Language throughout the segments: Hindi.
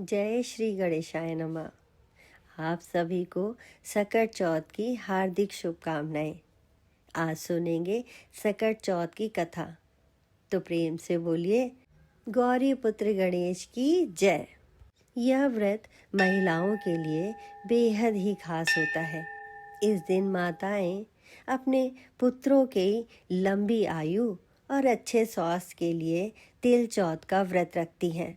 जय श्री गणेशाय नमः। आप सभी को सकट चौथ की हार्दिक शुभकामनाएं। आज सुनेंगे सकट चौथ की कथा, तो प्रेम से बोलिए गौरी पुत्र गणेश की जय। यह व्रत महिलाओं के लिए बेहद ही खास होता है। इस दिन माताएं अपने पुत्रों की लंबी आयु और अच्छे स्वास्थ्य के लिए तिल चौथ का व्रत रखती हैं।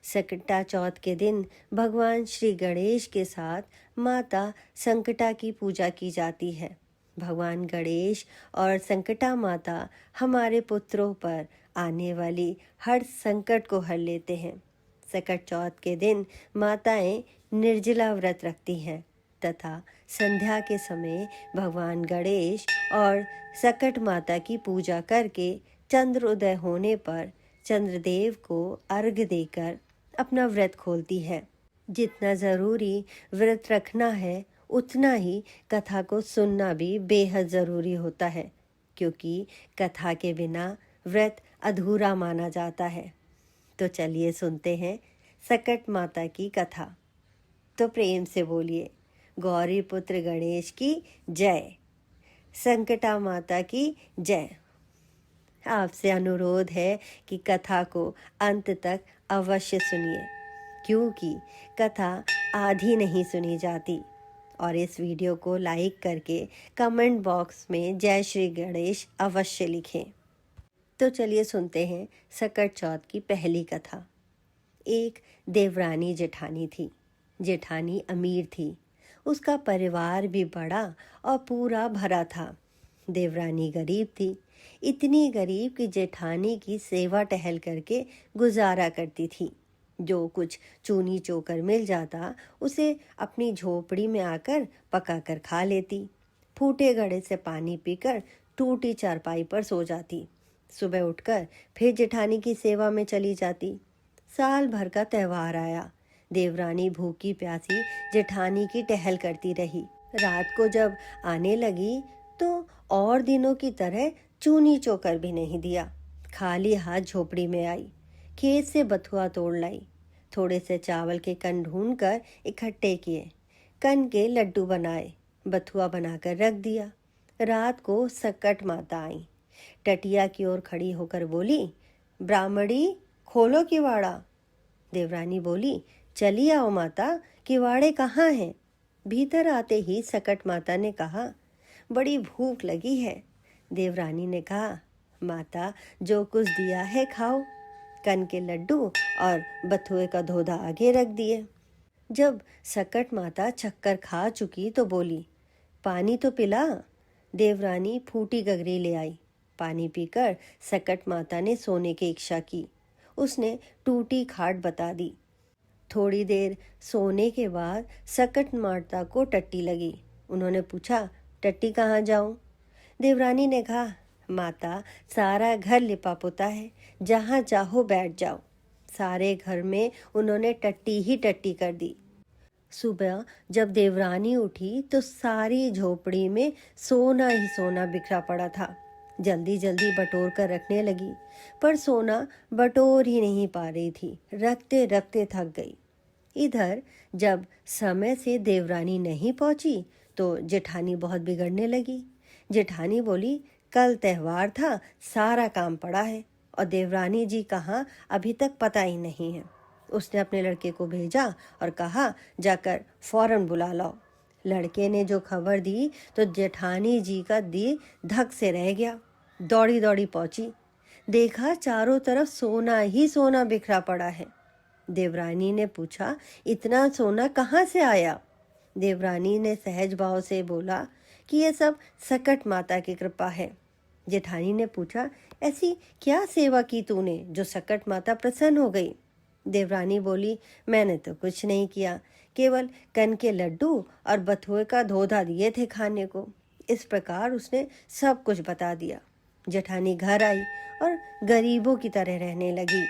सकटा चौथ के दिन भगवान श्री गणेश के साथ माता संकटा की पूजा की जाती है। भगवान गणेश और संकटा माता हमारे पुत्रों पर आने वाली हर संकट को हर लेते हैं। सकट चौथ के दिन माताएं निर्जला व्रत रखती हैं तथा संध्या के समय भगवान गणेश और सकट माता की पूजा करके चंद्रोदय होने पर चंद्रदेव को अर्घ्य देकर अपना व्रत खोलती है। जितना ज़रूरी व्रत रखना है उतना ही कथा को सुनना भी बेहद ज़रूरी होता है, क्योंकि कथा के बिना व्रत अधूरा माना जाता है। तो चलिए सुनते हैं सकट माता की कथा। तो प्रेम से बोलिए गौरी पुत्र गणेश की जय, संकटा माता की जय। आपसे अनुरोध है कि कथा को अंत तक अवश्य सुनिए, क्योंकि कथा आधी नहीं सुनी जाती। और इस वीडियो को लाइक करके कमेंट बॉक्स में जय श्री गणेश अवश्य लिखें। तो चलिए सुनते हैं सकट चौथ की पहली कथा। एक देवरानी जेठानी थी। जेठानी अमीर थी, उसका परिवार भी बड़ा और पूरा भरा था। देवरानी गरीब थी, इतनी गरीब कि जेठानी की सेवा टहल करके गुजारा करती थी। जो कुछ चूनी चोकर मिल जाता उसे अपनी झोपड़ी में आकर पकाकर खा लेती। फूटे घड़े से पानी पीकर टूटी चारपाई पर सो जाती। सुबह उठकर फिर जेठानी की सेवा में चली जाती। साल भर का त्योहार आया। देवरानी भूखी प्यासी जेठानी की टहल करती रही। रात को जब आने लगी तो और दिनों की तरह चूनी चोकर भी नहीं दिया। खाली हाथ झोपड़ी में आई। खेत से बथुआ तोड़ लाई। थोड़े से चावल के कण ढूंढ कर इकट्ठे किए। कण के लड्डू बनाए, बथुआ बनाकर रख दिया। रात को सकट माता आई। टटिया की ओर खड़ी होकर बोली, ब्राह्मणी खोलो किवाड़ा। देवरानी बोली, चली आओ माता, किवाड़े कहाँ हैं? भीतर आते ही सकट माता ने कहा, बड़ी भूख लगी है। देवरानी ने कहा, माता जो कुछ दिया है खाओ। कन के लड्डू और बथुए का धोधा आगे रख दिए। जब सकट माता चक्कर खा चुकी तो बोली, पानी तो पिला। देवरानी फूटी गगरी ले आई। पानी पीकर सकट माता ने सोने की इच्छा की। उसने टूटी खाट बता दी। थोड़ी देर सोने के बाद सकट माता को टट्टी लगी। उन्होंने पूछा, टट्टी कहाँ जाऊं? देवरानी ने कहा, माता सारा घर लिपा पुता है, जहाँ चाहो बैठ जाओ। सारे घर में उन्होंने टट्टी ही टट्टी कर दी। सुबह जब देवरानी उठी तो सारी झोपड़ी में सोना ही सोना बिखरा पड़ा था। जल्दी जल्दी बटोर कर रखने लगी, पर सोना बटोर ही नहीं पा रही थी। रखते रखते थक गई। इधर जब समय से देवरानी नहीं पहुंची तो जेठानी बहुत बिगड़ने लगी। जेठानी बोली, कल त्योहार था, सारा काम पड़ा है और देवरानी जी कहाँ अभी तक पता ही नहीं है। उसने अपने लड़के को भेजा और कहा, जाकर फौरन बुला लाओ। लड़के ने जो खबर दी तो जेठानी जी का दिल धक से रह गया। दौड़ी दौड़ी पहुंची, देखा चारों तरफ सोना ही सोना बिखरा पड़ा है। देवरानी ने पूछा, इतना सोना कहाँ से आया? देवरानी ने सहज भाव से बोला कि यह सब सकट माता की कृपा है। जेठानी ने पूछा, ऐसी क्या सेवा की तूने जो सकट माता प्रसन्न हो गई? देवरानी बोली, मैंने तो कुछ नहीं किया, केवल कन के लड्डू और बथुए का धोधा दिए थे खाने को। इस प्रकार उसने सब कुछ बता दिया। जेठानी घर आई और गरीबों की तरह रहने लगी।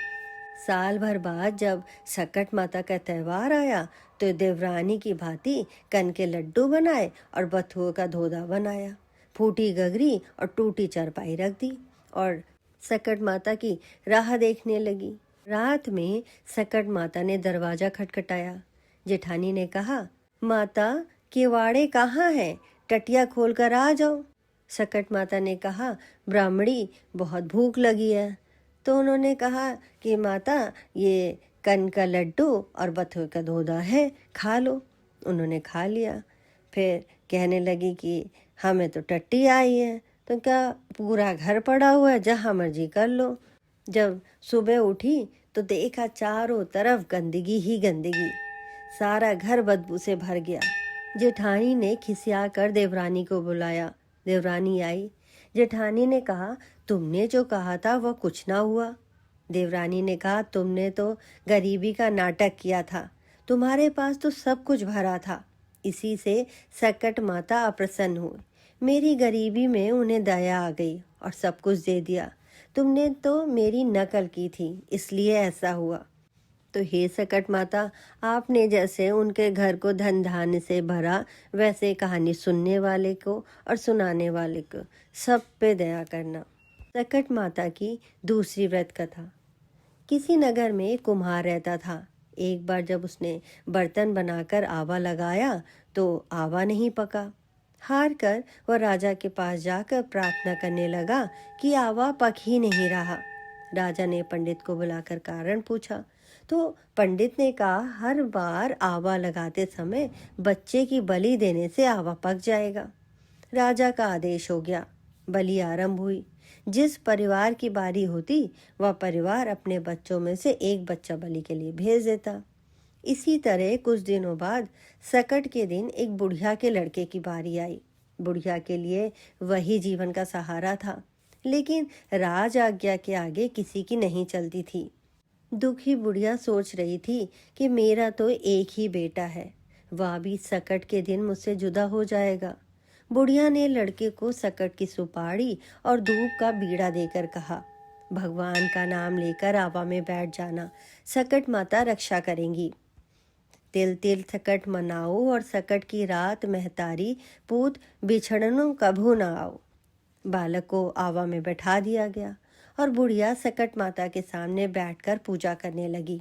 साल भर बाद जब सकट माता का त्योहार आया तो देवरानी की भांति कन के लड्डू बनाए और बथुओं का धोधा बनाया। फूटी गगरी और टूटी चरपाई रख दी और सकट माता की राह देखने लगी। रात में सकट माता ने दरवाजा खटखटाया। जेठानी ने कहा, माता किवाड़े कहाँ है, टटिया खोल कर आ जाओ। सकट माता ने कहा, ब्राह्मणी बहुत भूख लगी है। तो उन्होंने कहा कि माता ये कन का लड्डू और बथुए का दूधा है, खा लो। उन्होंने खा लिया। फिर कहने लगी कि हमें तो टट्टी आई है, तो क्या पूरा घर पड़ा हुआ है, जहाँ मर्जी कर लो। जब सुबह उठी तो देखा चारों तरफ गंदगी ही गंदगी, सारा घर बदबू से भर गया। जेठानी ने खिसिया कर देवरानी को बुलाया। देवरानी आई। जेठानी ने कहा, तुमने जो कहा था वह कुछ ना हुआ। देवरानी ने कहा, तुमने तो गरीबी का नाटक किया था, तुम्हारे पास तो सब कुछ भरा था, इसी से सकट माता अप्रसन्न हुई। मेरी गरीबी में उन्हें दया आ गई और सब कुछ दे दिया। तुमने तो मेरी नकल की थी, इसलिए ऐसा हुआ। तो हे सकट माता, आपने जैसे उनके घर को धन धान्य से भरा, वैसे कहानी सुनने वाले को और सुनाने वाले को सब पे दया करना। सकट माता की दूसरी व्रत कथा। किसी नगर में एक कुम्हार रहता था। एक बार जब उसने बर्तन बनाकर आवा लगाया तो आवा नहीं पका। हार कर वह राजा के पास जाकर प्रार्थना करने लगा कि आवा पक ही नहीं रहा। राजा ने पंडित को बुलाकर कारण पूछा। तो पंडित ने कहा, हर बार आवा लगाते समय बच्चे की बलि देने से आवा पक जाएगा। राजा का आदेश हो गया। बलि आरंभ हुई। जिस परिवार की बारी होती वह परिवार अपने बच्चों में से एक बच्चा बलि के लिए भेज देता। इसी तरह कुछ दिनों बाद सकट के दिन एक बुढ़िया के लड़के की बारी आई। बुढ़िया के लिए वही जीवन का सहारा था, लेकिन राज आज्ञा के आगे किसी की नहीं चलती थी। दुखी बुढ़िया सोच रही थी कि मेरा तो एक ही बेटा है, वह भी सकट के दिन मुझसे जुदा हो जाएगा। बुढ़िया ने लड़के को सकट की सुपारी और धूप का बीड़ा देकर कहा, भगवान का नाम लेकर आवा में बैठ जाना, सकट माता रक्षा करेंगी। तिल तिल सकट मनाओ और सकट की रात महतारी पूत बिछड़नों कभू न आओ। बालक को आवा में बैठा दिया गया और बुढ़िया सकट माता के सामने बैठकर पूजा करने लगी।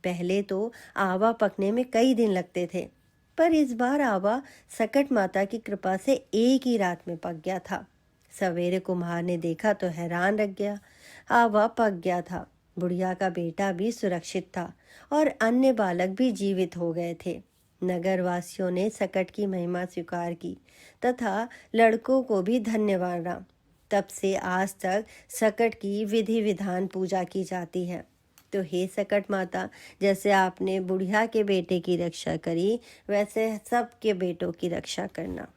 पहले तो आवा पकने में कई दिन लगते थे, पर इस बार आवा सकट माता की कृपा से एक ही रात में पक गया था। सवेरे कुम्हार ने देखा तो हैरान रह गया। आवा पक गया था। बुढ़िया का बेटा भी सुरक्षित था और अन्य बालक भी जीवित हो गए थे। नगरवासियों ने सकट की महिमा स्वीकार की तथा लड़कों को भी धन्यवाद माना। तब से आज तक सकट की विधि विधान पूजा की जाती है। तो हे सकट माता, जैसे आपने बुढ़िया के बेटे की रक्षा करी, वैसे सबके बेटों की रक्षा करना।